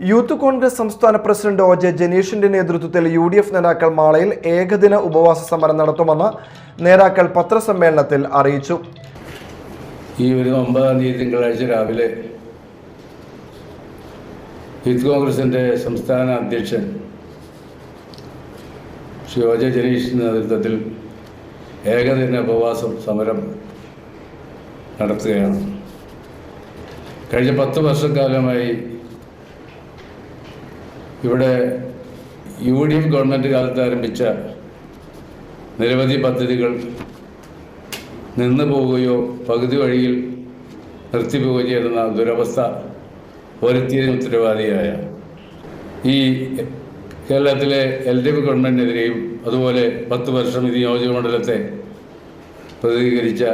Youth Congress സംസ്ഥാന president ഒ.ജെ. ജനീഷിന്റെ നേതൃത്വത്തിൽ UDF നേതാക്കൾ മാളയിൽ ഏകദിന ഉപവാസ സമരം നടത്തുമെന്ന് നേതാക്കൾ പത്രസമ്മേളനത്തിൽ അറിയിച്ചു. ഈ വരുന്ന 9-ാം തീയതി തിങ്കളാഴ്ച രാവിലെ യൂത്ത് കോൺഗ്രസിന്റെ സംസ്ഥാന അധ്യക്ഷൻ ശ്രീ ഒ.ജെ. ജനീഷിന്റെ നേതൃത്വത്തിൽ ഏകദിന ഉപവാസ സമരം നടത്തുകയാണ്. കഴിഞ്ഞ 10 വർഷക്കാലമായി ഇവിടെ UDF ഗവൺമെൻറ് കാലത്ത് ആരംഭിച്ച നിരവധി പദ്ധതികൾ നിന്നു പോവുകയോ പകുതി വഴിയിൽ നിർത്തിപ്പോവുകയോ ചെയ്യുന്ന ദുരവസ്ഥ വരുത്തിയതിന് ഉത്തരവാദിയായ ഈ കേരളത്തിലെ LDF ഗവൺമെൻറ്റിനെതിരെയും അതുപോലെ 10 വർഷം ഈ നിയോജകമണ്ഡലത്തെ പ്രതിനിധീകരിച്ച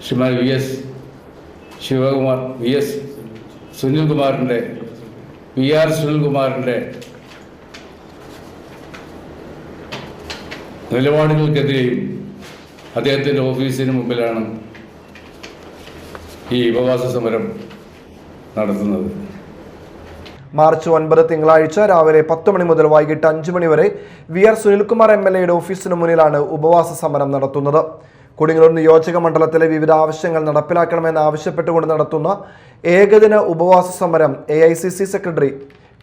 ശ്രീമാൻ VS ശിവകുമാർ VS സുനിൽകുമാറിൻ്റെ PR സുനിൽകുമാറിൻ്റെ നിലപാടുകൾക്കെതിരെയും അദ്ദേഹത്തിൻ്റെ ഓഫീസിന് മുമ്പിലാണ് ഈ ഉപവാസ സമരം നടത്തുന്നത്. മാർച്ച് 9 തിങ്കളാഴ്ച രാവിലെ 10 മണി മുതൽ വൈകിട്ട് 5 മണി വരെ VR സുനിൽകുമാർ MLAയുടെ ഓഫീസിന് മുന്നിലാണ് ഉപവാസ സമരം നടത്തുന്നത്. കൊടുങ്ങല്ലൂർ നിയോജക മണ്ഡലത്തിലെ വിവിധ ആവശ്യങ്ങൾ നടപ്പിലാക്കണമെന്ന് ആവശ്യപ്പെട്ടുകൊണ്ട് നടത്തുന്ന ഏകദിന ഉപവാസ സമരം AICC സെക്രട്ടറി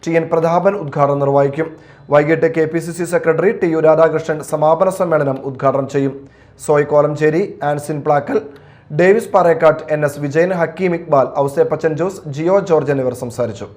TN പ്രതാപൻ ഉദ്ഘാടനം നിർവഹിക്കും. വൈകിട്ട് KPCC സെക്രട്ടറി TU രാധാകൃഷ്ണൻ സമാപന സമ്മേളനം ഉദ്ഘാടനം ചെയ്യും. Soy Kolancheri, Ansin Plackal, Davis Parekkattu, NS Vijayan, Hakeem Iqbal, Ouseppachan Jose, Jio George എന്നിവർ സംസാരിച്ചു.